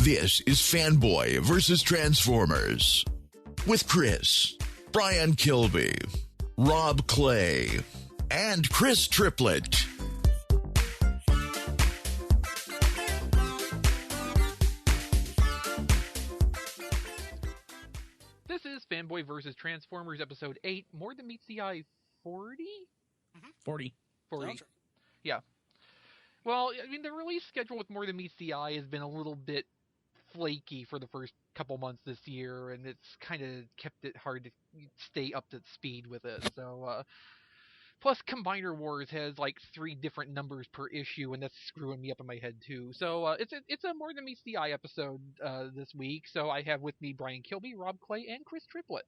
This is Fanboy Vs Transformers with Chris, Brian Kilby, Rob Clay, and Chris Triplett. This is Fanboy Vs Transformers Episode 8, More Than Meets the Eye 40? 40. 40. Yeah. Well, I mean, the release schedule with More Than Meets the Eye has been a little bit flaky for the first couple months this year, and it's kind of kept it hard to stay up to speed with it. So, plus Combiner Wars has like 3 different numbers per issue, and that's screwing me up in my head too. So, it's a More Than Meets the Eye episode this week. So I have with me Brian Kilby, Rob Clay, and Chris Triplett.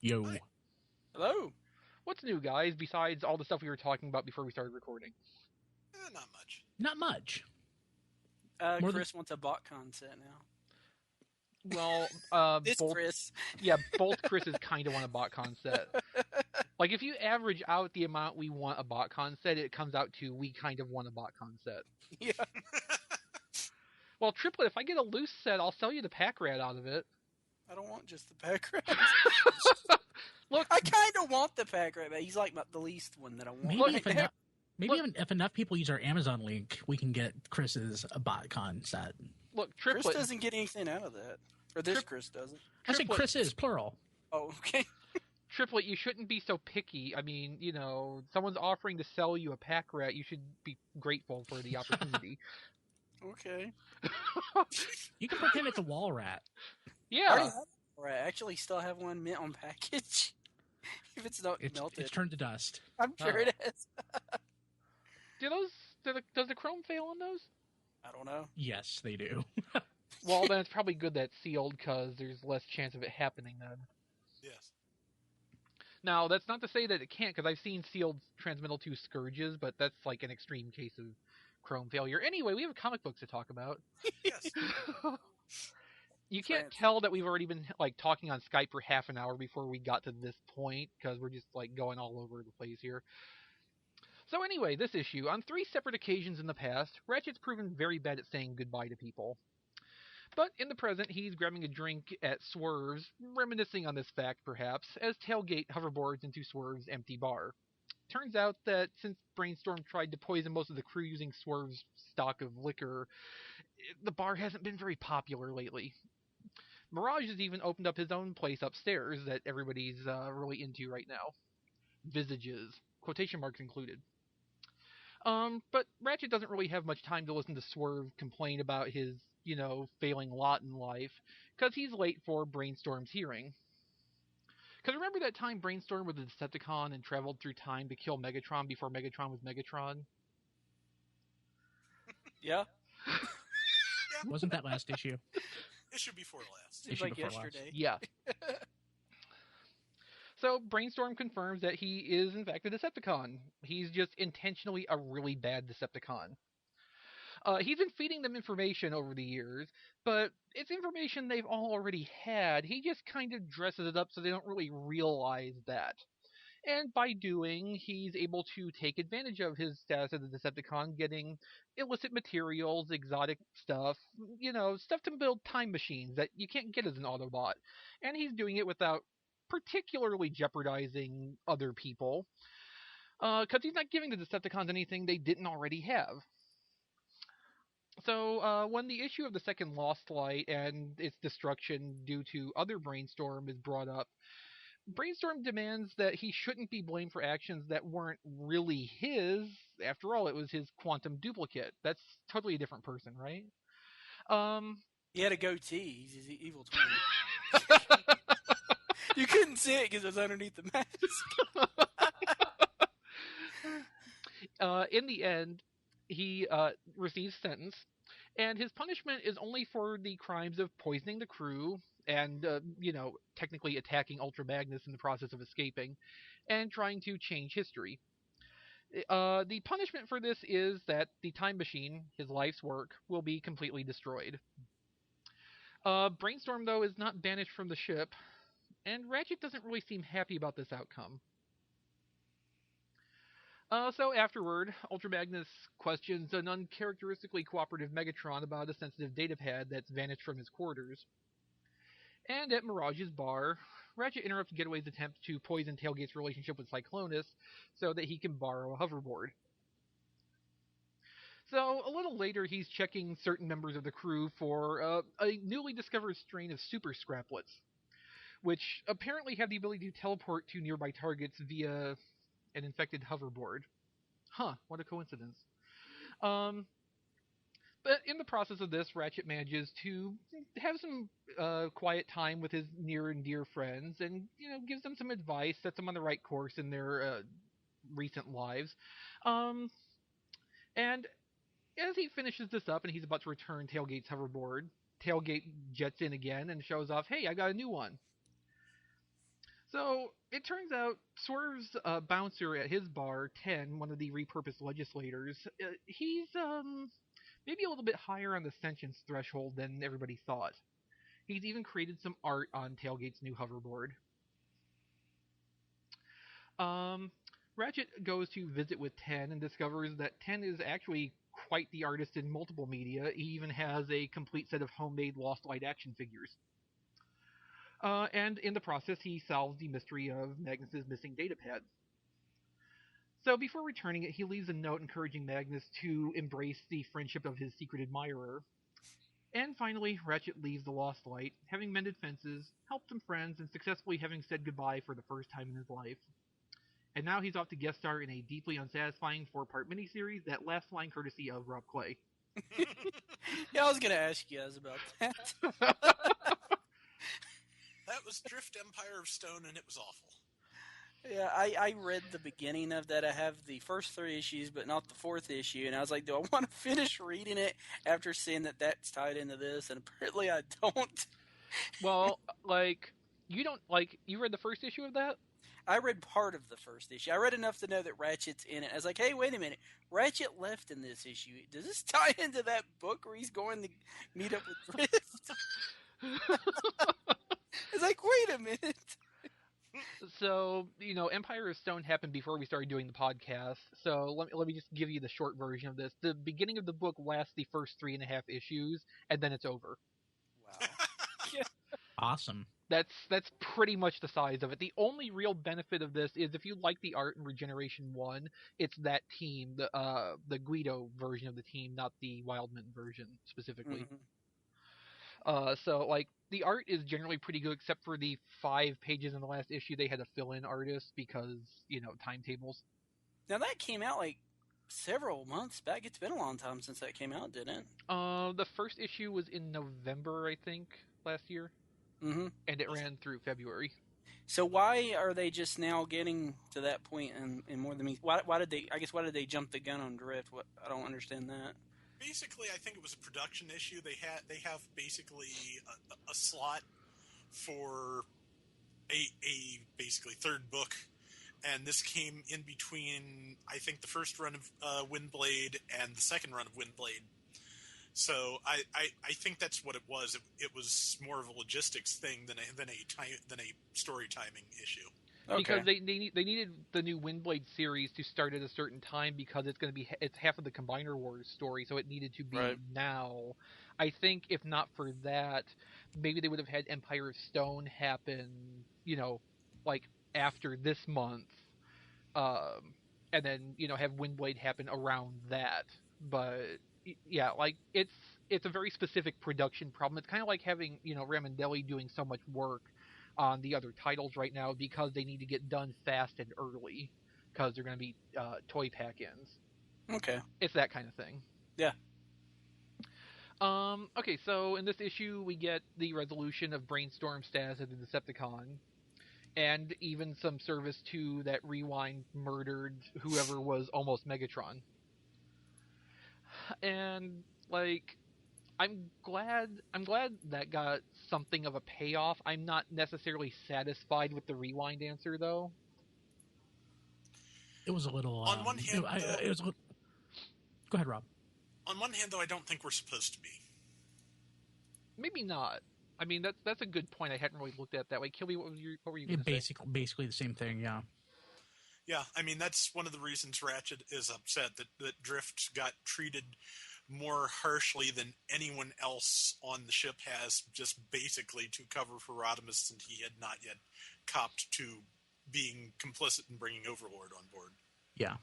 Yo. Hi. Hello. What's new, guys, besides all the stuff we were talking about before we started recording? Not much. Not much. Chris wants a BotCon set now. Well, This both, Chris. yeah, both Chris's kind of want a BotCon set. Like, if you average out the amount we want a BotCon set, it comes out to we kind of want a BotCon set. Yeah. Well, Triplet, if I get a loose set, I'll sell you the pack rat out of it. I don't want just the pack rat. Look, I kind of want the pack rat, but he's like the least one that I want. Maybe if enough people use our Amazon link, we can get Chris's a BotCon set. look, Chris Triplet. doesn't get anything out of that. Or this Chris doesn't. I said Triplet. Chris's, plural. Oh, okay. Triplet, you shouldn't be so picky. I mean, you know, someone's offering to sell you a pack rat. You should be grateful for the opportunity. Okay. You can pretend it's a wall rat. Yeah. I actually still have one mint on package. If it's not melted. It's turned to dust. I'm sure it is. Does the chrome fail on those? I don't know. Yes, they do. Well, then it's probably good that it's sealed, because there's less chance of it happening then. Yes. Now, that's not to say that it can't, because I've seen sealed Transmittal 2 Scourges, but that's like an extreme case of chrome failure. Anyway, we have comic books to talk about. Yes. You can't tell that we've already been like talking on Skype for half an hour before we got to this point, because we're just like going all over the place here. So anyway, this issue. On 3 separate occasions in the past, Ratchet's proven very bad at saying goodbye to people. But in the present, he's grabbing a drink at Swerve's, reminiscing on this fact, perhaps, as Tailgate hoverboards into Swerve's empty bar. Turns out that since Brainstorm tried to poison most of the crew using Swerve's stock of liquor, the bar hasn't been very popular lately. Mirage has even opened up his own place upstairs that everybody's really into right now. Visages, quotation marks included. But Ratchet doesn't really have much time to listen to Swerve complain about his, failing lot in life, because he's late for Brainstorm's hearing. Because remember that time Brainstorm was a Decepticon and traveled through time to kill Megatron before Megatron was Megatron? Yeah. Wasn't that last issue? Issue before last. Seems Issue like before last. yesterday. Yeah. So Brainstorm confirms that he is in fact a Decepticon. He's just intentionally a really bad Decepticon. He's been feeding them information over the years, but it's information they've all already had. He just kind of dresses it up so they don't really realize that. And by doing, he's able to take advantage of his status as a Decepticon, getting illicit materials, exotic stuff, stuff to build time machines that you can't get as an Autobot. And he's doing it without particularly jeopardizing other people, because he's not giving the Decepticons anything they didn't already have. So when the issue of the second Lost Light and its destruction due to other Brainstorm is brought up, Brainstorm demands that he shouldn't be blamed for actions that weren't really his. After all, it was his quantum duplicate. That's totally a different person, right? He had a goatee. He's his evil twin. You couldn't see it because it was underneath the mask. In the end, he receives sentence, and his punishment is only for the crimes of poisoning the crew and, technically attacking Ultra Magnus in the process of escaping, and trying to change history. The punishment for this is that the time machine, his life's work, will be completely destroyed. Brainstorm, though, is not banished from the ship, and Ratchet doesn't really seem happy about this outcome. So afterward, Ultra Magnus questions an uncharacteristically cooperative Megatron about a sensitive datapad that's vanished from his quarters. And at Mirage's bar, Ratchet interrupts Getaway's attempt to poison Tailgate's relationship with Cyclonus so that he can borrow a hoverboard. So a little later, he's checking certain members of the crew for a newly discovered strain of super scraplets, which apparently have the ability to teleport to nearby targets via an infected hoverboard. Huh, what a coincidence. Um, but in the process of this, Ratchet manages to have some quiet time with his near and dear friends, and gives them some advice, sets them on the right course in their recent lives. Um, and as he finishes this up, and he's about to return Tailgate's hoverboard, Tailgate jets in again and shows off, "Hey, I got a new one." So it turns out Swerve's bouncer at his bar, 10, one of the repurposed legislators, he's maybe a little bit higher on the sentience threshold than everybody thought. He's even created some art on Tailgate's new hoverboard. Ratchet goes to visit with 10 and discovers that 10 is actually quite the artist in multiple media. He even has a complete set of homemade Lost Light action figures. And in the process, he solves the mystery of Magnus's missing datapad. So before returning it, he leaves a note encouraging Magnus to embrace the friendship of his secret admirer. And finally, Ratchet leaves the Lost Light, having mended fences, helped some friends, and successfully having said goodbye for the first time in his life. And now he's off to guest star in a deeply unsatisfying 4-part miniseries that last flying courtesy of Rob Clay. Yeah, I was going to ask you guys about that. That was Drift Empire of Stone, and it was awful. Yeah, I read the beginning of that. I have the first 3 issues, but not the 4th issue. And I was like, do I want to finish reading it after seeing that that's tied into this? And apparently I don't. Well, you read the first issue of that? I read part of the first issue. I read enough to know that Ratchet's in it. I was like, hey, wait a minute. Ratchet left in this issue. Does this tie into that book where he's going to meet up with Chris? It's like, wait a minute. So, Empire of Stone happened before we started doing the podcast. So let me just give you the short version of this. The beginning of the book lasts the first 3.5 issues, and then it's over. Wow. Awesome. That's pretty much the size of it. The only real benefit of this is if you like the art in Regeneration 1, it's that team, the Guido version of the team, not the Wildman version specifically. Mm-hmm. So the art is generally pretty good, except for the 5 pages in the last issue they had a fill-in artist because timetables. Now that came out like several months back. It's been a long time since that came out, didn't it? The first issue was in November, I think, last year. Mm-hmm. And it ran through February. So why are they just now getting to that point in more than why did they jump the gun on Drift? I don't understand that. Basically, I think it was a production issue. They have basically a slot for a basically third book, and this came in between, I think, the first run of Windblade and the second run of Windblade. So I think that's what it was. It was more of a logistics thing than a story timing issue. Okay. Because they needed the new Windblade series to start at a certain time because it's half of the Combiner Wars story, so it needed to be now. I think if not for that, maybe they would have had Empire of Stone happen, after this month, and then have Windblade happen around that. But yeah, it's a very specific production problem. It's kind of like having Ramondelli doing so much work on the other titles right now because they need to get done fast and early because they're going to be toy pack-ins. Okay. It's that kind of thing. Yeah. Okay, so in this issue, we get the resolution of Brainstorm status as a Decepticon, and even some service to that Rewind murdered whoever was almost Megatron. And I'm glad that got something of a payoff. I'm not necessarily satisfied with the Rewind answer, though. It was a little. On one hand, it was. Go ahead, Rob. On one hand, though, I don't think we're supposed to be. Maybe not. I mean, that's a good point. I hadn't really looked at it that way. Kilby, what were you going to say? Basically the same thing. Yeah. Yeah, I mean, that's one of the reasons Ratchet is upset, that Drift got treated more harshly than anyone else on the ship has, just basically to cover for Rodimus, since he had not yet copped to being complicit in bringing Overlord on board. Yeah.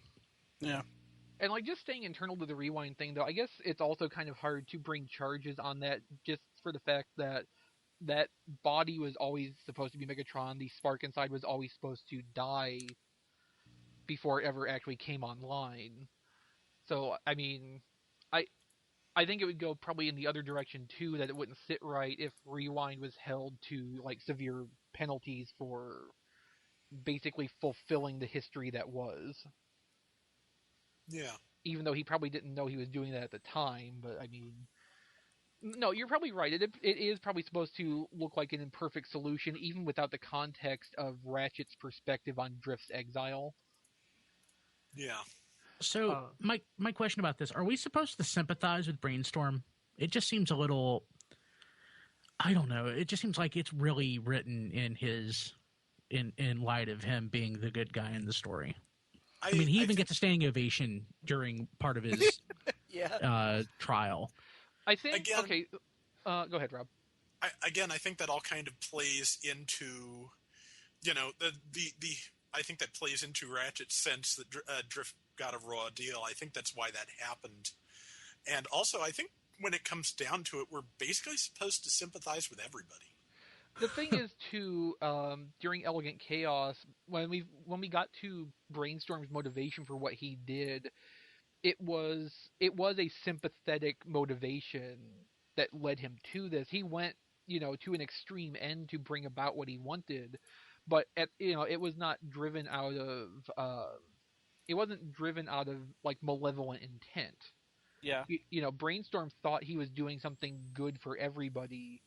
Yeah. And like just staying internal to the Rewind thing, though, I guess it's also kind of hard to bring charges on that, just for the fact that that body was always supposed to be Megatron. The spark inside was always supposed to die before it ever actually came online. So I mean, I think it would go probably in the other direction too, that it wouldn't sit right if Rewind was held to like severe penalties for basically fulfilling the history that was. Yeah. Even though he probably didn't know he was doing that at the time, but I mean, no, you're probably right. It is probably supposed to look like an imperfect solution, even without the context of Ratchet's perspective on Drift's exile. Yeah. So my question about this: are we supposed to sympathize with Brainstorm? It just seems a little. I don't know. It just seems like it's really written in his in light of him being the good guy in the story. I mean, he even gets a standing ovation during part of his trial. I think. Again, okay, go ahead, Rob. I think that all kind of plays into, the I think that plays into Ratchet's sense that Drift got a raw deal. I think that's why that happened. And also, I think when it comes down to it, we're basically supposed to sympathize with everybody. The thing is, too, during Elegant Chaos, when we got to Brainstorm's motivation for what he did, it was a sympathetic motivation that led him to this. He went, to an extreme end to bring about what he wanted, but it was not driven out of it wasn't driven out of like malevolent intent. Yeah. Brainstorm thought he was doing something good for everybody.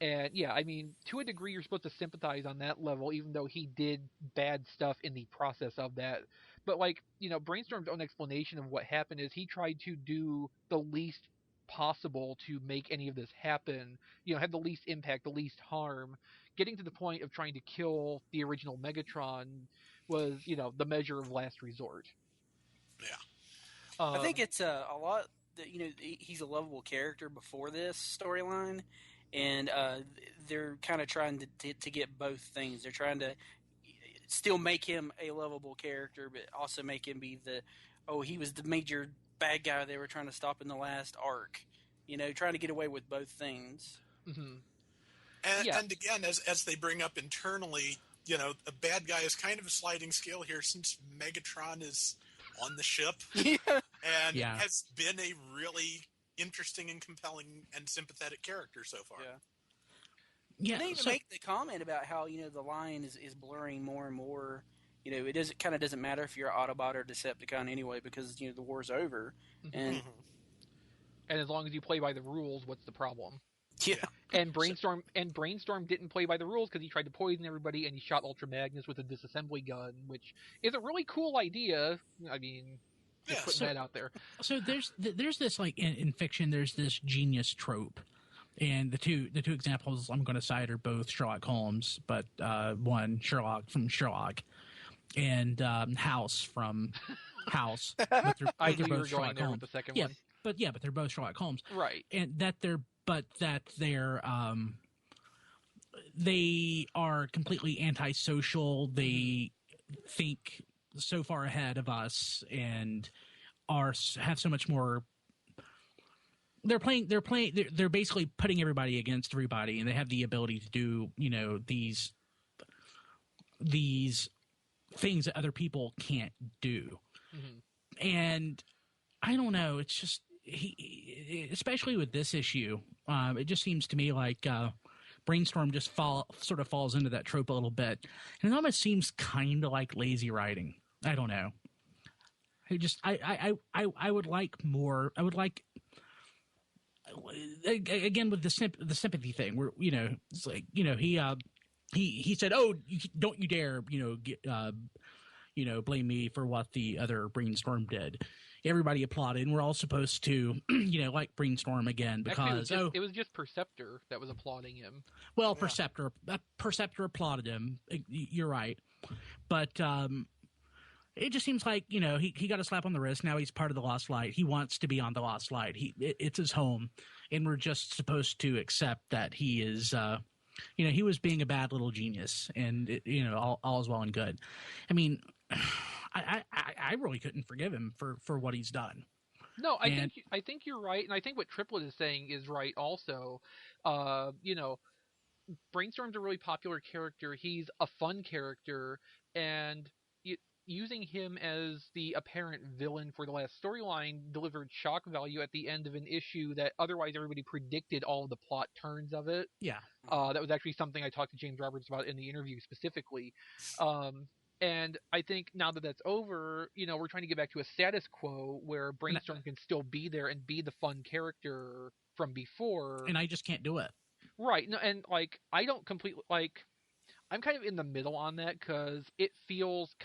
And yeah, I mean, to a degree, you're supposed to sympathize on that level, even though he did bad stuff in the process of that. But Brainstorm's own explanation of what happened is he tried to do the least possible to make any of this happen. Have the least impact, the least harm. Getting to the point of trying to kill the original Megatron was, the measure of last resort. Yeah. I think it's a lot that, he's a lovable character before this storyline. And they're kind of trying to get both things. They're trying to still make him a lovable character, but also make him be he was the major bad guy they were trying to stop in the last arc. Trying to get away with both things. Mm-hmm. And again, as they bring up internally, a bad guy is kind of a sliding scale here, since Megatron is on the ship and has been a really interesting and compelling and sympathetic character so far. Yeah. They even make the comment about how the line is blurring more and more. It doesn't matter if you're an Autobot or Decepticon anyway, because the war's over. And as long as you play by the rules, what's the problem? Yeah. And Brainstorm didn't play by the rules because he tried to poison everybody, and he shot Ultra Magnus with a disassembly gun, which is a really cool idea. I mean, just putting that out there. So there's this, like, in fiction, there's this genius trope, and the two examples I'm going to cite are both Sherlock Holmes, but one Sherlock from Sherlock, and House from House. I knew you were going there with the second one. But they're both Sherlock Holmes, right? And they are completely antisocial. They think so far ahead of us and have so much more. They're basically putting everybody against everybody, and they have the ability to do these things that other people can't do. Mm-hmm. And I don't know. It's just especially with this issue, it just seems to me like Brainstorm just sort of falls into that trope a little bit, and it almost seems kind of like lazy writing. I don't know. I would like more. I would like, again, with the sympathy thing, where it's like he said, "Oh, don't you dare blame me for what the other Brainstorm did." Everybody applauded, and we're all supposed to, like Brainstorm again, because actually, it was just Perceptor that was applauding him. Well, Perceptor applauded him. You're right, but It just seems like, he got a slap on the wrist. Now he's part of the Lost Light. He wants to be on the Lost Light. It's his home. And we're just supposed to accept that he is, he was being a bad little genius. And, all is well and good. I mean, I really couldn't forgive him for what he's done. No, I think you're right. And I think what Triplet is saying is right also. Brainstorm's a really popular character. He's a fun character. And using him as the apparent villain for the last storyline delivered shock value at the end of an issue that otherwise everybody predicted all of the plot turns of it. Yeah. That was actually something I talked to James Roberts about in the interview specifically. And I think now that that's over, we're trying to get back to a status quo where Brainstorm can still be there and be the fun character from before. And I just can't do it. Right. No, and I don't completely I'm kind of in the middle on that because it feels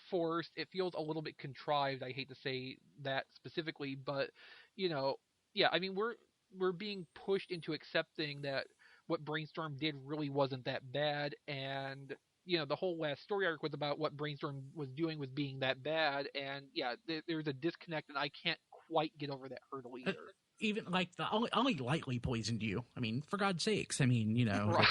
forced. It feels a little bit contrived. I hate to say that specifically, but yeah. I mean, we're being pushed into accepting that what Brainstorm did really wasn't that bad, and the whole last story arc was about what Brainstorm was doing was being that bad, and yeah, there's a disconnect, and I can't quite get over that hurdle either. Even the only lightly poisoned you. I mean, for God's sakes. I mean, Right.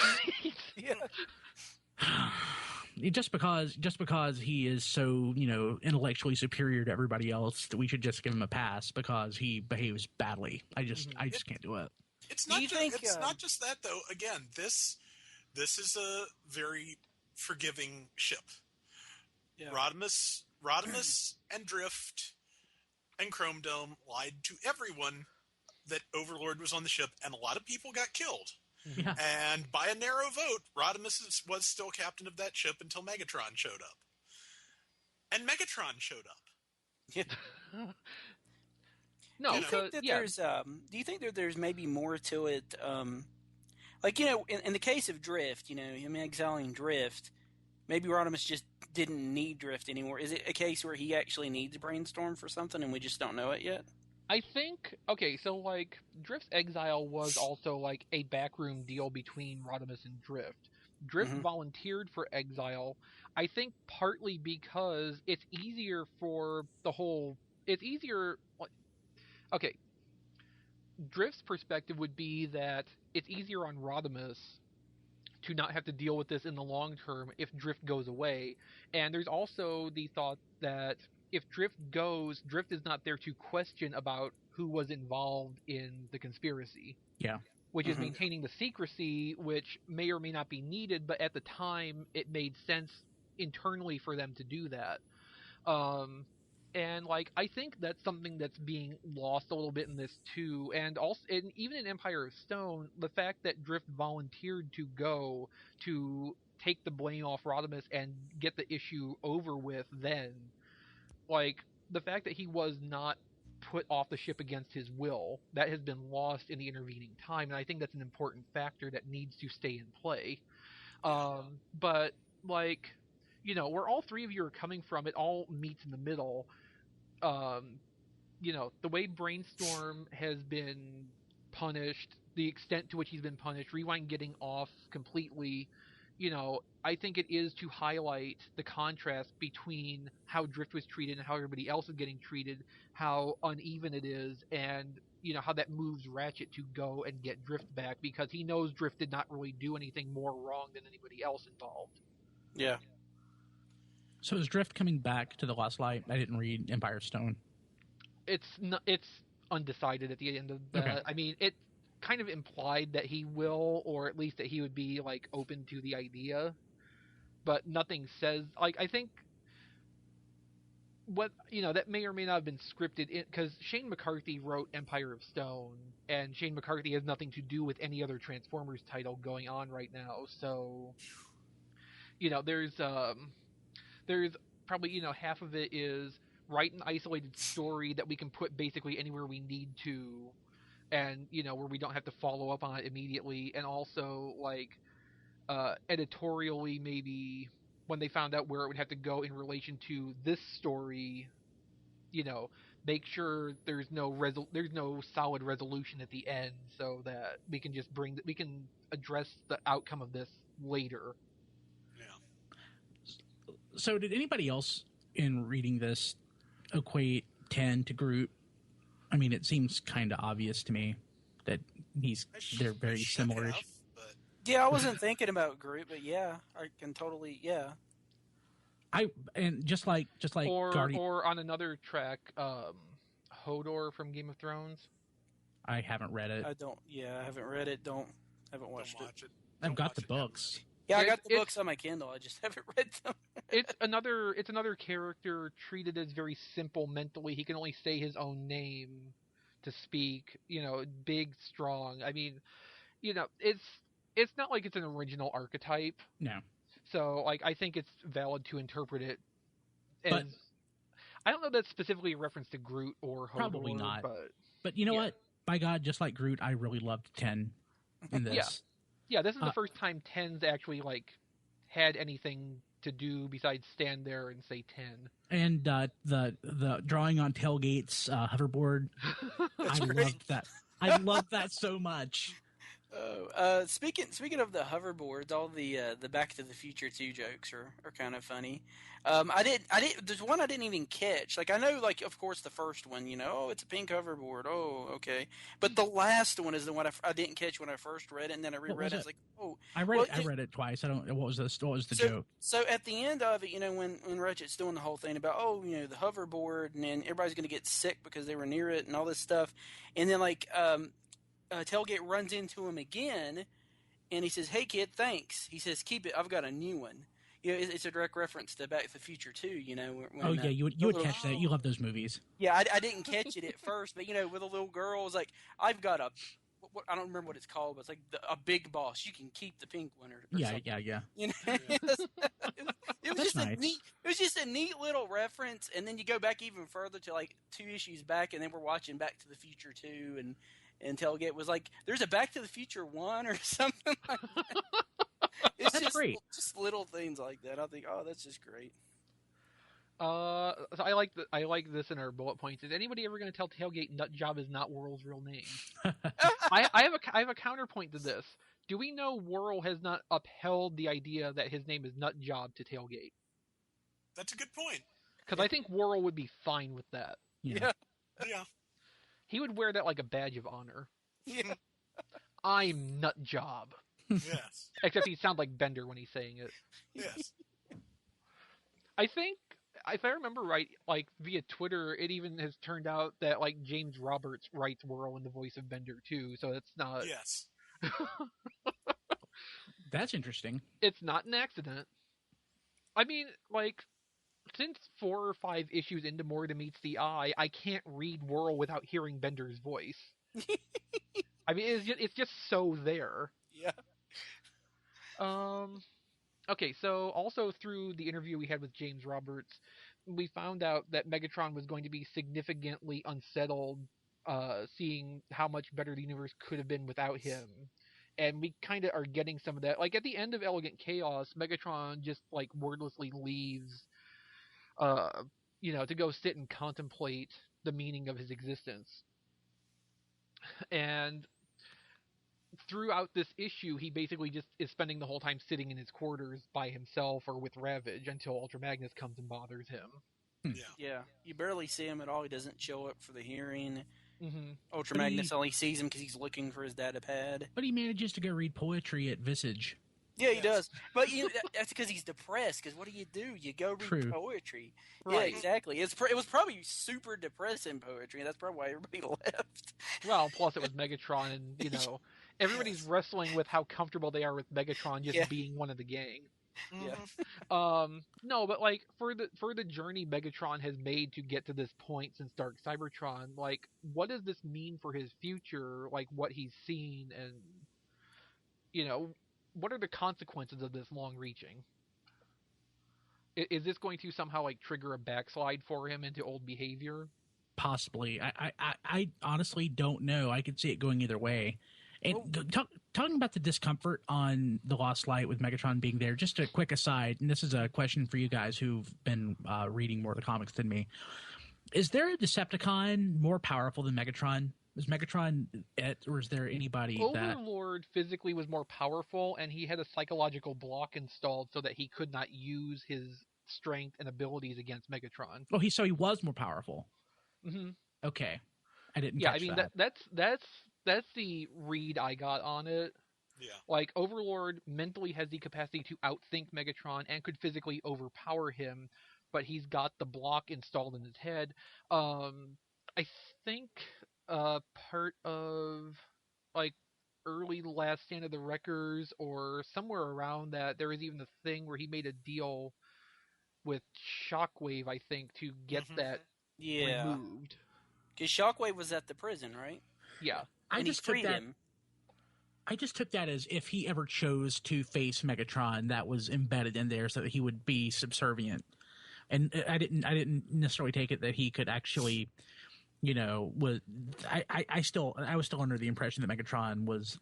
just because he is so intellectually superior to everybody else, that we should just give him a pass because he behaves badly. I just can't do it. It's not just that though. Again, this is a very forgiving ship. Yeah. Rodimus and Drift and Chrome Dome lied to everyone that Overlord was on the ship, and a lot of people got killed. Yeah. And by a narrow vote, Rodimus was still captain of that ship until Megatron showed up. And Megatron showed up. Yeah. No, do you think that there's maybe more to it? In the case of Drift, him exiling Drift, maybe Rodimus just didn't need Drift anymore. Is it a case where he actually needs Brainstorm for something and we just don't know it yet? I think, okay, so, Drift's exile was also, a backroom deal between Rodimus and Drift. Drift volunteered for exile, I think partly because it's easier for okay, Drift's perspective would be that it's easier on Rodimus to not have to deal with this in the long term if Drift goes away. And there's also the thought that if Drift goes, Drift is not there to question about who was involved in the conspiracy. Yeah. Which is maintaining the secrecy, which may or may not be needed, but at the time it made sense internally for them to do that. And I think that's something that's being lost a little bit in this too. And also, even in Empire of Stone, the fact that Drift volunteered to go to take the blame off Rodimus and get the issue over with then, the fact that he was not put off the ship against his will, that has been lost in the intervening time, and I think that's an important factor that needs to stay in play. But where all three of you are coming from, it all meets in the middle. The way Brainstorm has been punished, the extent to which he's been punished, Rewind getting off completely, I think it is to highlight the contrast between how Drift was treated and how everybody else is getting treated, how uneven it is, and how that moves Ratchet to go and get Drift back because he knows Drift did not really do anything more wrong than anybody else involved. Yeah. So is Drift coming back to the Lost Light? I didn't read Empire of Stone. It's undecided at the end of that. Okay. I mean, it kind of implied that he will, or at least that he would be open to the idea, but nothing says. I think what that may or may not have been scripted because Shane McCarthy wrote Empire of Stone, and Shane McCarthy has nothing to do with any other Transformers title going on right now. So, there's probably half of it is write an isolated story that we can put basically anywhere we need to, and where we don't have to follow up on it immediately, and also editorially maybe when they found out where it would have to go in relation to this story, make sure there's no solid resolution at the end, so that we can just we can address the outcome of this later. So did anybody else in reading this equate 10 to Groot? I mean, it seems kind of obvious to me that they're very similar. But Yeah, I wasn't thinking about Groot, but yeah, I can totally, yeah. Just like Guardian. Or on another track, Hodor from Game of Thrones. I haven't read it. I haven't read it. Haven't watched don't watch it. I've Don't got watch the it, never books. mind. Yeah, I got the books on my Kindle. I just haven't read them. It's another character treated as very simple mentally. He can only say his own name to speak. Big, strong. I mean, it's not like it's an original archetype. No. So I think it's valid to interpret it as. But I don't know if that's specifically a reference to Groot or Hodor. Probably not. But you know Yeah. what? By God, just like Groot, I really loved 10 in this. Yeah, this is the first time 10's actually had anything to do besides stand there and say 10. And the drawing on Tailgate's hoverboard, I loved that. I loved that so much. Speaking of the hoverboards, all the Back to the Future 2 jokes are kind of funny. I didn't. There's one I didn't even catch. I know, of course, the first one. It's a pink hoverboard. Oh, okay. But the last one is the one I didn't catch when I first read it, and then I reread it. I was like, oh. I read it twice. I don't. What was the joke? So at the end of it, when Ratchet's doing the whole thing about the hoverboard, and then everybody's going to get sick because they were near it and all this stuff, and then Tailgate runs into him again, and he says, "Hey kid, thanks." He says, "Keep it. I've got a new one." It's a direct reference to Back to the Future too. You would catch that. You love those movies. Yeah, I didn't catch it at first, but with a little girl, it's like, "I've got a." I don't remember what it's called, but it's a big boss. You can keep the pink one, or something. Yeah. It was That's just nice. it was just a neat little reference, and then you go back even further to 2 issues back, and then we're watching Back to the Future 2, and Tailgate was like, "There's a Back to the Future 1 or something like that." It's That's just, great. just little things like that. I think, oh, that's just great. So I like this in our bullet points. Is anybody ever going to tell Tailgate Nutjob is not Whirl's real name? I have a counterpoint to this. Do we know Whirl has not upheld the idea that his name is Nutjob to Tailgate? That's a good point. Because I think Whirl would be fine with that. Yeah. Yeah. He would wear that like a badge of honor. Yeah. I'm Nutjob. Yes. Except he sounds like Bender when he's saying it. Yes. I think, if I remember right, via Twitter, it even has turned out that James Roberts writes Whirl in the voice of Bender too. So it's not. Yes. That's interesting. It's not an accident. I mean, since 4 or 5 issues into More Than Meets the Eye, I can't read Whirl without hearing Bender's voice. I mean, it's just so there. Yeah. Okay, so also through the interview we had with James Roberts, we found out that Megatron was going to be significantly unsettled, seeing how much better the universe could have been without him. And we kind of are getting some of that. At the end of Elegant Chaos, Megatron just, wordlessly leaves, to go sit and contemplate the meaning of his existence. And throughout this issue, he basically just is spending the whole time sitting in his quarters by himself or with Ravage until Ultra Magnus comes and bothers him. Yeah. Yeah. You barely see him at all. He doesn't show up for the hearing. Mm-hmm. Ultra Magnus only sees him because he's looking for his data pad. But he manages to go read poetry at Visage. Yeah, he does. But that's because he's depressed. Because what do? You go read poetry. Right. Yeah, exactly. It was probably super depressing poetry. And that's probably why everybody left. Well, plus it was Megatron, and everybody's wrestling with how comfortable they are with Megatron just being one of the gang. Yeah. No, but for the journey Megatron has made to get to this point since Dark Cybertron, what does this mean for his future? What he's seen, and what are the consequences of this long reaching? Is this going to somehow trigger a backslide for him into old behavior? Possibly. I honestly don't know. I could see it going either way. And talking about the discomfort on the Lost Light with Megatron being there, just a quick aside, and this is a question for you guys who've been reading more of the comics than me. Is there a Decepticon more powerful than Megatron? Is Megatron it, or is there anybody Overlord physically was more powerful, and he had a psychological block installed so that he could not use his strength and abilities against Megatron. Oh, so he was more powerful. Mm-hmm. Okay, I didn't. Yeah, catch I mean that. that's the read I got on it. Yeah. Like, Overlord mentally has the capacity to outthink Megatron and could physically overpower him, but he's got the block installed in his head. I think part of, like, early Last Stand of the Wreckers or somewhere around that, there was even a thing where he made a deal with Shockwave, I think, to get that Yeah. removed. Because Shockwave was at the prison, right? Yeah. And he freed him. I just took that as if he ever chose to face Megatron, that was embedded in there so that he would be subservient. And I didn't necessarily take it that he could actually, was I was still under the impression that Megatron was,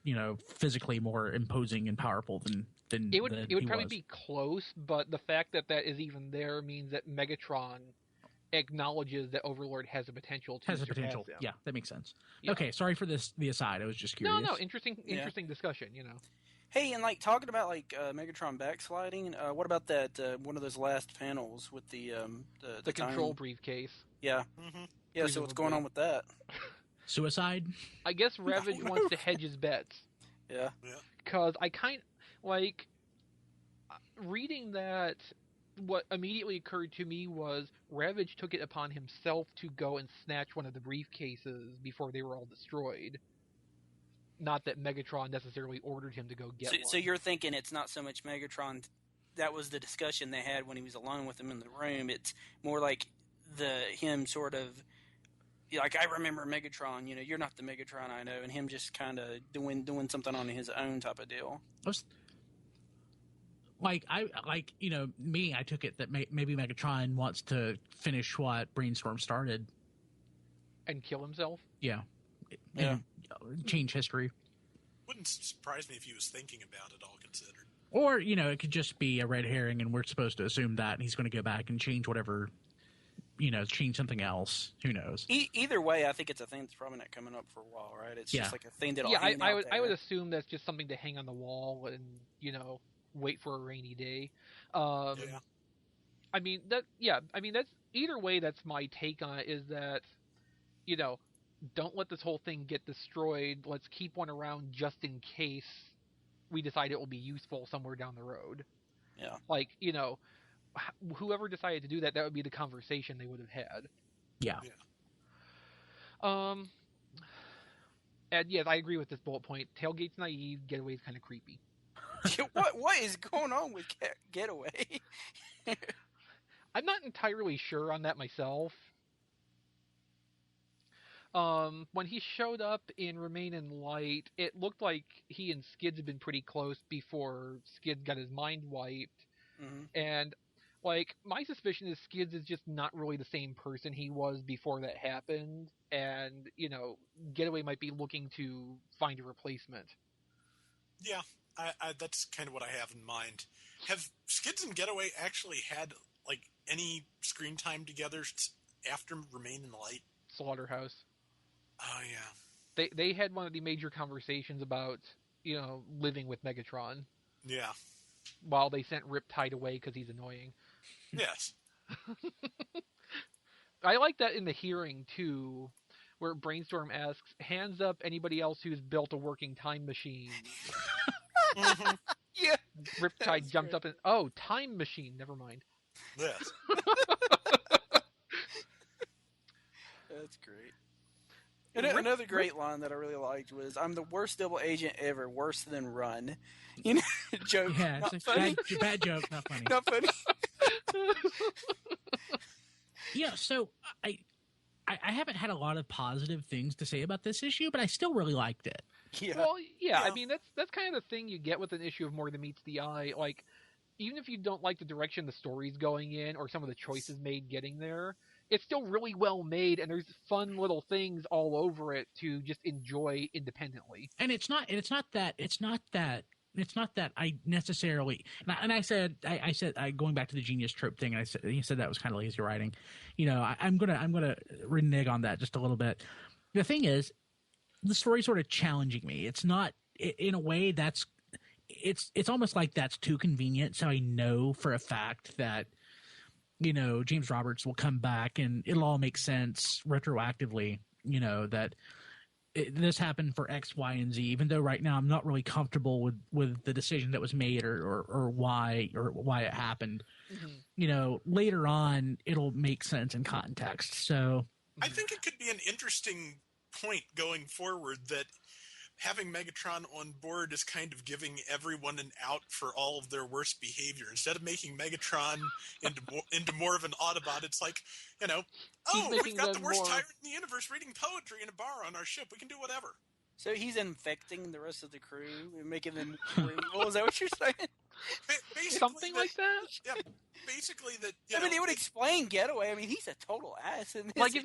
physically more imposing and powerful than it would probably be close, but the fact that is even there means that Megatron acknowledges that Overlord has a potential to surpass him. Yeah, that makes sense. Yeah. Okay, sorry for the aside. I was just curious. No, interesting discussion. Hey, and like talking about like Megatron backsliding, what about that one of those last panels with the control briefcase? Yeah, yeah. So what's going on with that? Suicide? I guess Ravage wants to hedge his bets. Yeah. Because I like reading that. What immediately occurred to me was Ravage took it upon himself to go and snatch one of the briefcases before they were all destroyed. Not that Megatron necessarily ordered him to go get one. So you're thinking it's not so much Megatron. That was the discussion they had when he was alone with him in the room. It's more like him sort of like, I remember Megatron. You're not the Megatron I know, and him just kind of doing something on his own type of deal. I took it that maybe Megatron wants to finish what Brainstorm started and kill himself. Yeah. And change history. Wouldn't surprise me if he was thinking about it, all considered. Or it could just be a red herring, and we're supposed to assume that and he's going to go back and change whatever. Change something else. Who knows? Either way, I think it's a thing that's probably not coming up for a while, right? It's just like a thing that'll. Yeah, I would assume that's just something to hang on the wall and wait for a rainy day. I mean that's either way. That's my take on it. Is that don't let this whole thing get destroyed. Let's keep one around just in case we decide it will be useful somewhere down the road. Yeah. Like whoever decided to do that would be the conversation they would have had. Yeah. And yes, I agree with this bullet point. Tailgate's naive. Getaway's kind of creepy. What is going on with Getaway? I'm not entirely sure on that myself. When he showed up in Remain in Light, it looked like he and Skids had been pretty close before Skids got his mind wiped. Mm-hmm. And my suspicion is Skids is just not really the same person he was before that happened. And, Getaway might be looking to find a replacement. Yeah. I that's kind of what I have in mind. Have Skids and Getaway actually had any screen time together after Remain in the Light? Slaughterhouse. Oh yeah. They had one of the major conversations about living with Megatron. Yeah. While they sent Riptide away because he's annoying. Yes. I like that in the hearing too, where Brainstorm asks, "Hands up, anybody else who's built a working time machine." Mm-hmm. Yeah. Riptide jumped up and time machine. Never mind. Yes. That's great. And another great line that I really liked was, "I'm the worst double agent ever, worse than Run." Joke. Yeah, not it's funny. a bad joke, not funny. Not funny. Yeah, so I haven't had a lot of positive things to say about this issue, but I still really liked it. Yeah. Well, yeah. I mean, that's kind of the thing you get with an issue of More Than Meets the Eye. Like, even if you don't like the direction the story's going in or some of the choices made getting there, it's still really well made, and there's fun little things all over it to just enjoy independently. And it's not that I necessarily, and I said going back to the genius trope thing, and he said that was kind of lazy writing. I'm gonna renege on that just a little bit. The thing is, the story's sort of challenging me. It's not, in a way, it's almost like that's too convenient. So I know for a fact that James Roberts will come back and it'll all make sense retroactively, that this happened for X, Y, and Z, even though right now I'm not really comfortable with the decision that was made or why it happened. Later on it'll make sense in context. So I think it could be an interesting point going forward that having Megatron on board is kind of giving everyone an out for all of their worst behavior. Instead of making Megatron into more of an Autobot, it's like, we've got the worst tyrant in the universe reading poetry in a bar on our ship. We can do whatever. So he's infecting the rest of the crew and making them more evil. Is that what you're saying? Something like that? Yeah, basically that. It would explain Getaway. I mean, he's a total ass in this. Like if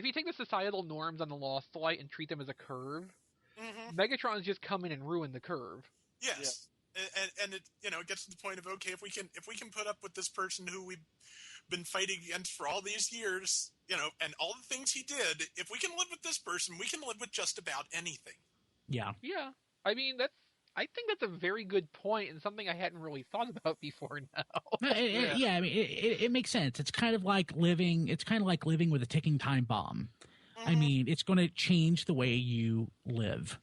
you take the societal norms on the Lost Light and treat them as a curve, Megatron's just come in and ruin the curve. Yes, yeah. And it gets to the point of, okay, if we can put up with this person who we've been fighting against for all these years, and all the things he did, if we can live with this person, we can live with just about anything. Yeah. Yeah. I mean, I think that's a very good point and something I hadn't really thought about before now. Yeah, I mean, it makes sense. It's kind of like living with a ticking time bomb. I mean, it's going to change the way you live.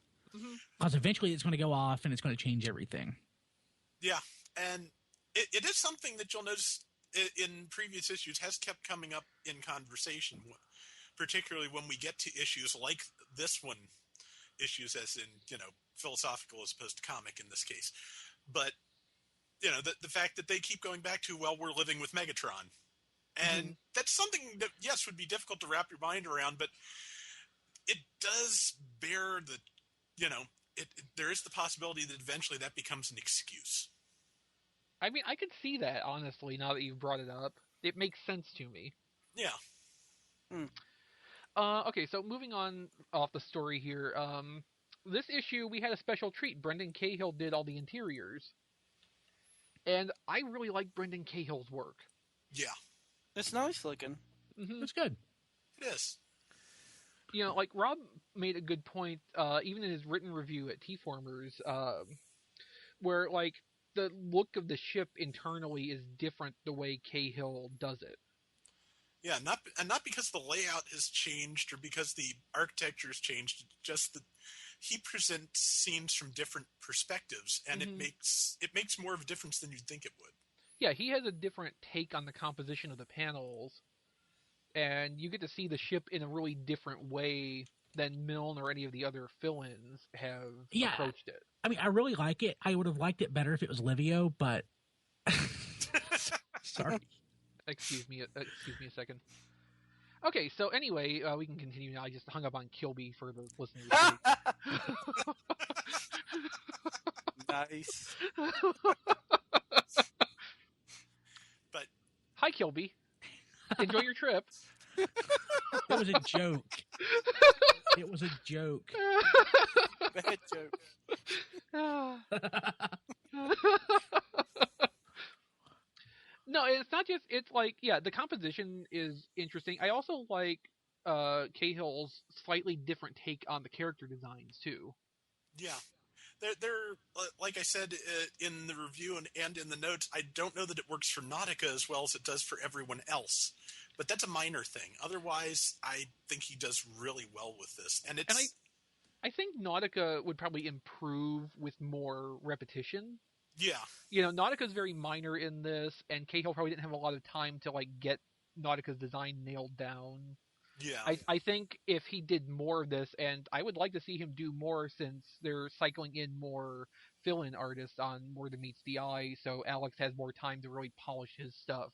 Because eventually it's going to go off and it's going to change everything. Yeah, and it is something that you'll notice in previous issues has kept coming up in conversation, particularly when we get to issues like this one, issues as in, philosophical as opposed to comic in this case. But, the fact that they keep going back to, well, we're living with Megatron. And that's something that, yes, would be difficult to wrap your mind around, but it does bear the, there is the possibility that eventually that becomes an excuse. I mean, I could see that, honestly, now that you've brought it up. It makes sense to me. Yeah. Okay, so moving on off the story here. This issue, we had a special treat. Brendan Cahill did all the interiors. And I really like Brendan Cahill's work. Yeah. It's nice looking. It's good. It is. Like Rob made a good point, even in his written review at T-Formers, where, like, the look of the ship internally is different the way Cahill does it. Yeah, not because the layout has changed or because the architecture has changed, just that he presents scenes from different perspectives, and it makes more of a difference than you'd think it would. Yeah, he has a different take on the composition of the panels, and you get to see the ship in a really different way than Milne or any of the other fill-ins have approached it. I mean, I really like it. I would have liked it better if it was Livio, but sorry. Excuse me a second. Okay, so anyway, we can continue now. I just hung up on Kilby for the listeners' sake. Nice. But hi, Kilby. Enjoy your trip. It was a joke. It was a joke. Bad joke. No, it's not just, it's like, yeah, the composition is interesting. I also like Cahill's slightly different take on the character designs, too. Yeah. They're like I said in the review and in the notes, I don't know that it works for Nautica as well as it does for everyone else. But that's a minor thing. Otherwise, I think he does really well with this. And I think Nautica would probably improve with more repetition. Yeah. Nautica's very minor in this, and Cahill probably didn't have a lot of time to, like, get Nautica's design nailed down. Yeah. I think if he did more of this, and I would like to see him do more since they're cycling in more fill-in artists on More Than Meets the Eye, so Alex has more time to really polish his stuff.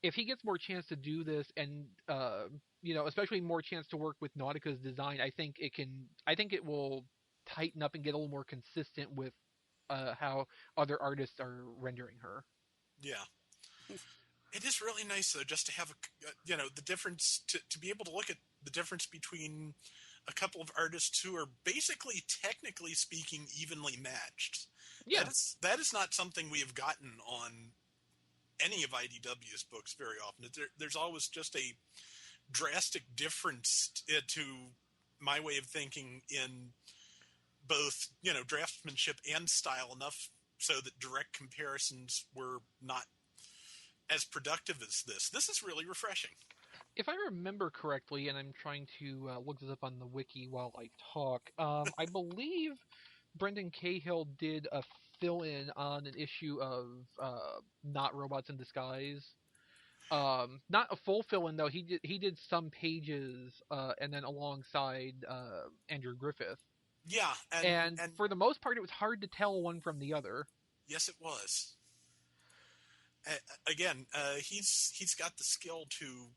If he gets more chance to do this and, especially more chance to work with Nautica's design, I think it will tighten up and get a little more consistent with how other artists are rendering her. Yeah. It is really nice, though, just to have, the difference, to be able to look at the difference between a couple of artists who are basically, technically speaking, evenly matched. Yeah. That is not something we have gotten on any of IDW's books very often. There's always just a drastic difference to my way of thinking in both, draftsmanship and style, enough so that direct comparisons were not as productive as this. This is really refreshing. If I remember correctly, and I'm trying to look this up on the wiki while I talk, I believe Brendan Cahill did a fill-in on an issue of Not Robots in Disguise. Not a full fill-in though. He did some pages, and then alongside Andrew Griffith. Yeah, And for the most part, it was hard to tell one from the other. Yes, it was. Again, he's got the skill to,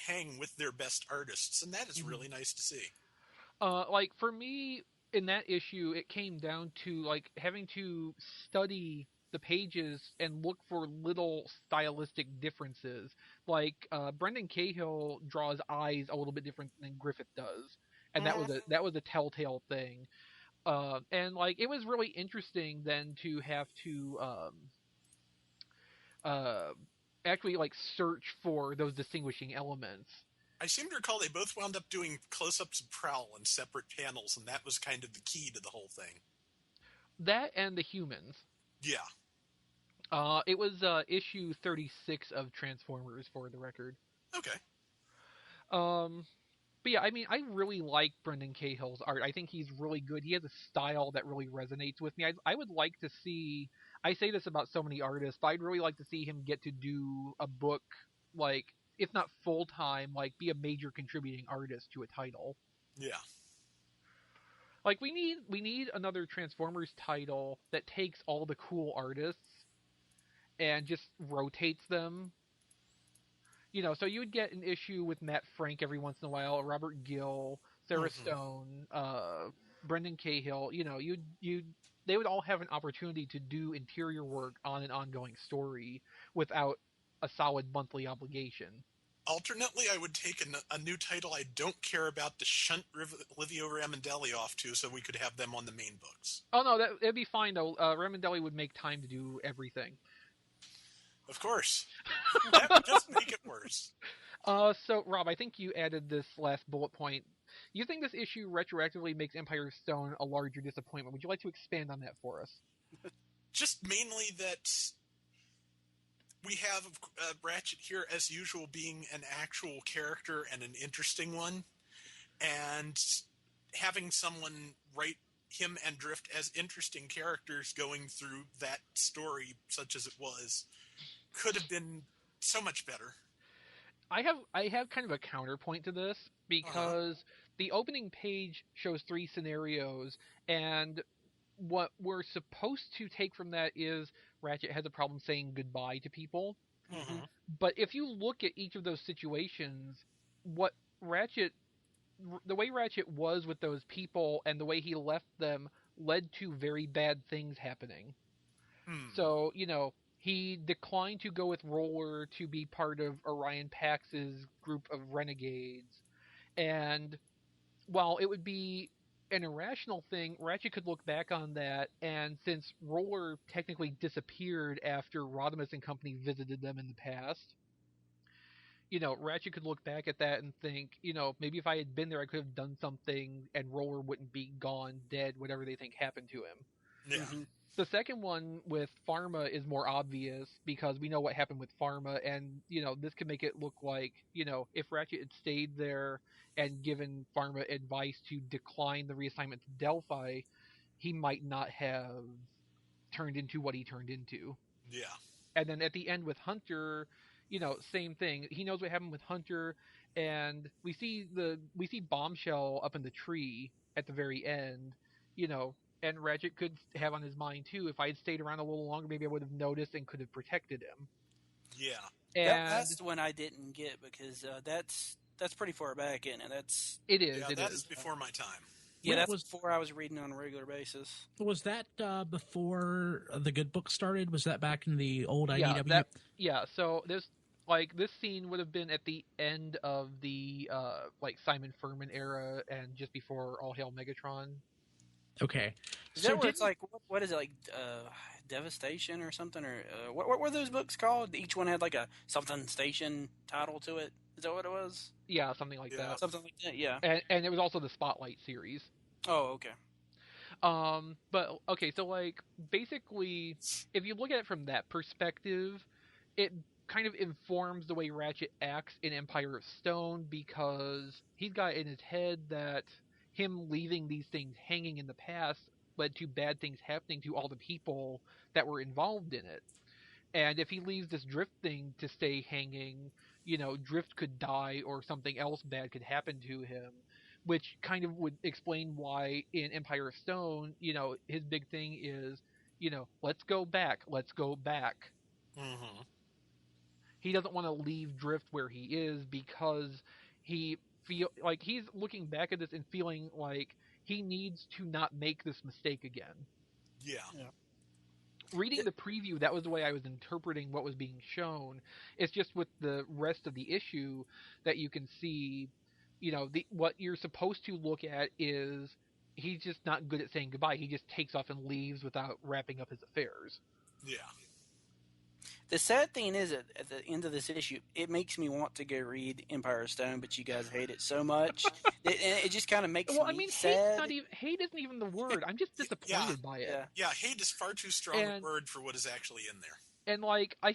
hang with their best artists, and that is really nice to see. Like for me, in that issue, it came down to like having to study the pages and look for little stylistic differences. Like Brendan Cahill draws eyes a little bit different than Griffith does, and that was a telltale thing. And like it was really interesting then to have to actually like search for those distinguishing elements. I seem to recall they both wound up doing close-ups of Prowl in separate panels, and that was kind of the key to the whole thing. That and the humans. Yeah. It was issue 36 of Transformers, for the record. Okay. But yeah, I mean, I really like Brendan Cahill's art. I think he's really good. He has a style that really resonates with me. I would like to see, I say this about so many artists, but I'd really like to see him get to do a book, like, if not full-time, like, be a major contributing artist to a title. Yeah. Like, we need another Transformers title that takes all the cool artists and just rotates them. So you would get an issue with Matt Frank every once in a while, Robert Gill, Sarah Stone, Brendan Cahill. They would all have an opportunity to do interior work on an ongoing story without a solid monthly obligation. Alternately, I would take a new title I don't care about to shunt Livio Ramondelli off to, so we could have them on the main books. Oh no, that'd be fine though. Ramondelli would make time to do everything. Of course. That would just make it worse. So, Rob, I think you added this last bullet point. You think this issue retroactively makes Empire Stone a larger disappointment. Would you like to expand on that for us? Just mainly that we have Ratchet here, as usual, being an actual character and an interesting one. And having someone write him and Drift as interesting characters going through that story, such as it was, could have been so much better. I have kind of a counterpoint to this, because the opening page shows 3 scenarios, and what we're supposed to take from that is Ratchet has a problem saying goodbye to people. But if you look at each of those situations, the way Ratchet was with those people and the way he left them led to very bad things happening. So, he declined to go with Roller to be part of Orion Pax's group of renegades. And while it would be an irrational thing, Ratchet could look back on that, and since Roller technically disappeared after Rodimus and company visited them in the past, Ratchet could look back at that and think, maybe if I had been there, I could have done something, and Roller wouldn't be gone, dead, whatever they think happened to him. Yeah. The second one with Pharma is more obvious because we know what happened with Pharma, and this could make it look like if Ratchet had stayed there and given Pharma advice to decline the reassignment to Delphi, he might not have turned into what he turned into. Yeah. And then at the end with Hunter, same thing. He knows what happened with Hunter, and we see Bombshell up in the tree at the very end, and Ratchet could have on his mind too, if I had stayed around a little longer, maybe I would have noticed and could have protected him. Yeah. And that's the one I didn't get, because that's pretty far back in it. It is. Yeah, that is before my time. Yeah, that's before I was reading on a regular basis. Was that before the good book started? Was that back in the old IDW? So this scene would have been at the end of the Simon Furman era and just before All Hail Megatron. Okay. Is that where it's like, what is it, like Devastation or something? Or what were those books called? Each one had like a something station title to it. Is that what it was? Yeah, something like that. Something like that, yeah. And it was also the Spotlight series. Oh, okay. But okay, so like basically, if you look at it from that perspective, it kind of informs the way Ratchet acts in Empire of Stone because he's got in his head that him leaving these things hanging in the past led to bad things happening to all the people that were involved in it. And if he leaves this drift thing to stay hanging, drift could die or something else bad could happen to him, which kind of would explain why in Empire of Stone, his big thing is, let's go back, let's go back. Mm-hmm. He doesn't want to leave drift where he is because he feel like he's looking back at this and feeling like he needs to not make this mistake again. Yeah. Reading the preview, that was the way I was interpreting what was being shown. It's just with the rest of the issue that you can see, what you're supposed to look at is he's just not good at saying goodbye. He just takes off and leaves without wrapping up his affairs. Yeah. The sad thing is, at the end of this issue, it makes me want to go read Empire of Stone, but you guys hate it so much. it just kind of makes me sad. Hate isn't even the word. I'm just disappointed by it. Yeah, hate is far too strong a word for what is actually in there. And like, I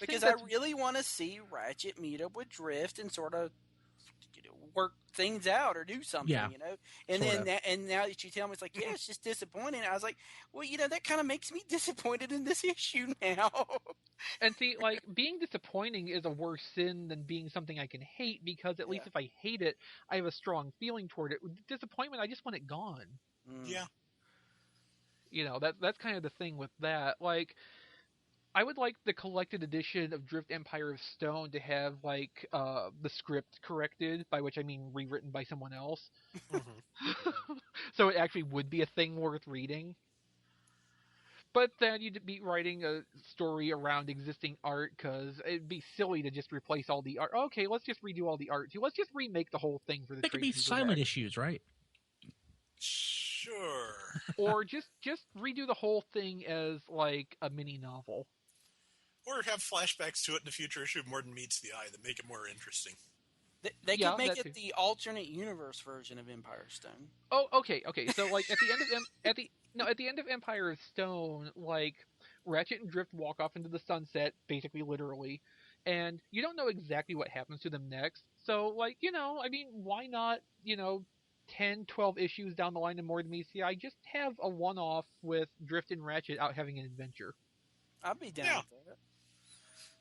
really want to see Ratchet meet up with Drift and sort of work things out or do something, And then now that you tell me, it's like, it's just disappointing. I was like, well, that kind of makes me disappointed in this issue now. And see, like, being disappointing is a worse sin than being something I can hate, because at least if I hate it, I have a strong feeling toward it. With disappointment, I just want it gone. Yeah. That's kind of the thing with that. Like, I would like the collected edition of Drift Empire of Stone to have, like, the script corrected, by which I mean rewritten by someone else. Mm-hmm. So it actually would be a thing worth reading. But then you'd be writing a story around existing art, because it'd be silly to just replace all the art. Okay, let's just redo all the art, too. Let's just remake the whole thing for the They could be silent issues, right? Sure. Or just redo the whole thing as, like, a mini novel. Or have flashbacks to it in a future issue of More Than Meets the Eye that make it more interesting. They could make it the alternate universe version of Empire Stone. Oh, okay. So, like, at the end of Empire of Stone, like, Ratchet and Drift walk off into the sunset, basically, literally, and you don't know exactly what happens to them next. So, like, why not, 10, 12 issues down the line in More Than Meets the Eye, just have a one-off with Drift and Ratchet out having an adventure. I'd be down with that.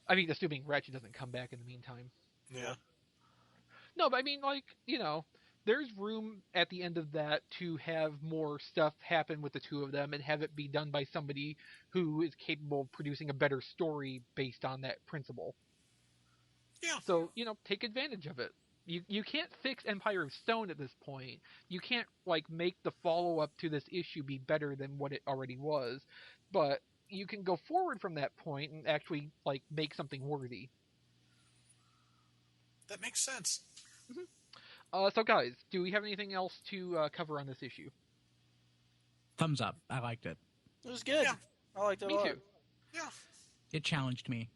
I mean, assuming Ratchet doesn't come back in the meantime. Yeah. No, but I mean, like, there's room at the end of that to have more stuff happen with the two of them and have it be done by somebody who is capable of producing a better story based on that principle. Yeah. So, take advantage of it. You can't fix Empire of Stone at this point. You can't, like, make the follow-up to this issue be better than what it already was. But you can go forward from that point and actually, like, make something worthy. That makes sense. Mm-hmm. So, guys, do we have anything else to cover on this issue? Thumbs up. I liked it. It was good. Yeah. I liked it a lot. Me too. Yeah. It challenged me.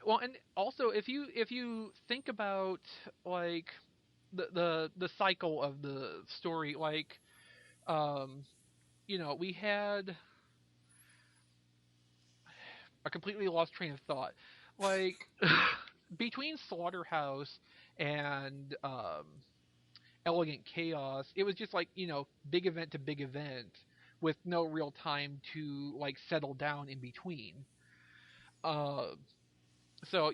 Well, and also, if you think about, like, the cycle of the story, like, we had a completely lost train of thought. Like, between Slaughterhouse and Elegant Chaos, it was just like, big event to big event with no real time to, like, settle down in between. So,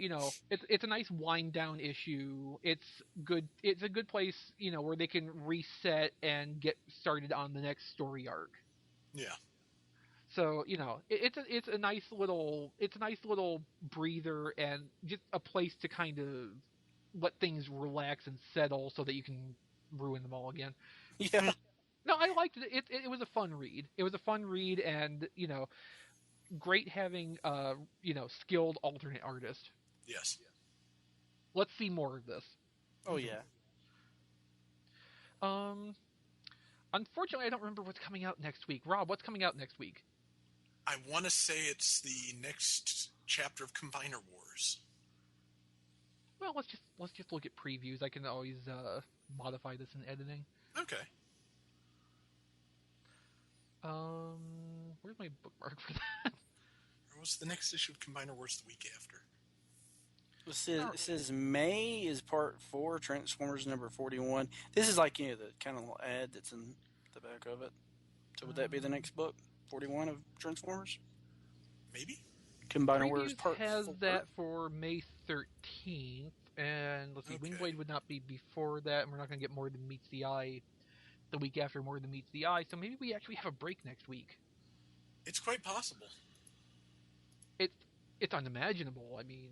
it's a nice wind down issue. It's good. It's a good place, where they can reset and get started on the next story arc. Yeah. So, it's a nice little breather and just a place to kind of let things relax and settle so that you can ruin them all again. Yeah. No, I liked it. It was a fun read. It was a fun read, and great having skilled alternate artist. Yes. Let's see more of this. Oh yeah. Unfortunately, I don't remember what's coming out next week. Rob, what's coming out next week? I want to say it's the next chapter of Combiner Wars. Well, let's just look at previews. I can always modify this in editing. Okay. Where's my bookmark for that? Or was the next issue of Combiner Wars the week after? It says May is part 4, Transformers number 41. This is like, the kind of little ad that's in the back of it. So would that be the next book? 41 of Transformers? Maybe? Combiner Wars part has 4? that for May 13th, and let's see, Okay. Wingblade would not be before that, and we're not going to get More Than Meets the Eye the week after More Than Meets the Eye, so maybe we actually have a break next week. It's quite possible. It's unimaginable. I mean,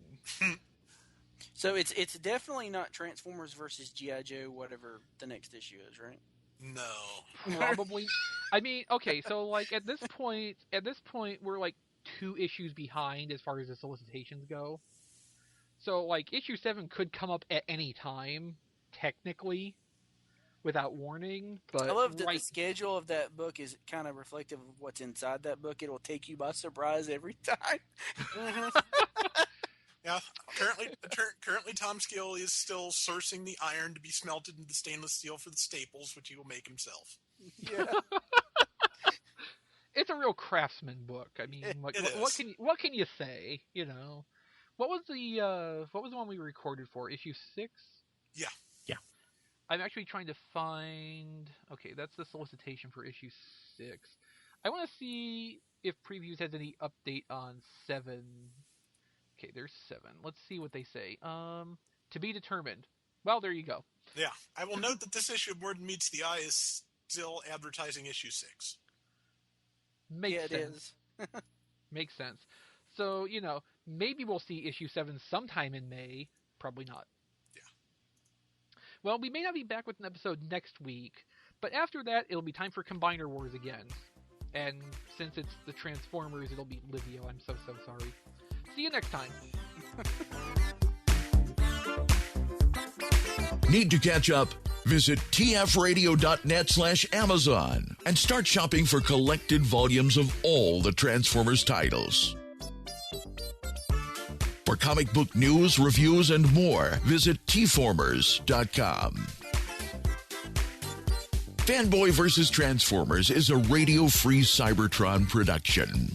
So it's definitely not Transformers versus G.I. Joe, whatever the next issue is, right? No. probably. I mean, okay, so like at this point, we're like 2 issues behind as far as the solicitations go. So like issue 7 could come up at any time, technically, without warning. But I love that the schedule of that book is kind of reflective of what's inside that book. It'll take you by surprise every time. Yeah, currently Tom Skill is still sourcing the iron to be smelted into stainless steel for the staples, which he will make himself. Yeah. It's a real craftsman book. I mean, like, what can you say? What was the one we recorded for? Issue 6? Yeah. Yeah. I'm actually trying to find. Okay, that's the solicitation for issue 6. I want to see if Previews has any update on 7. Okay, there's 7. Let's see what they say. To be determined. Well, there you go. Yeah. I will note that this issue of More Than Meets the Eye is still advertising issue 6. Makes it sense. is. Makes sense. So, maybe we'll see issue 7 sometime in May. Probably not. Yeah. Well, we may not be back with an episode next week, but after that, it'll be time for Combiner Wars again. And since it's the Transformers, it'll be Livio. I'm so sorry. See you next time. Need to catch up? Visit tfradio.net/Amazon and start shopping for collected volumes of all the Transformers titles. For comic book news, reviews, and more, visit tformers.com. Fanboy Vs Transformers is a radio-free Cybertron production.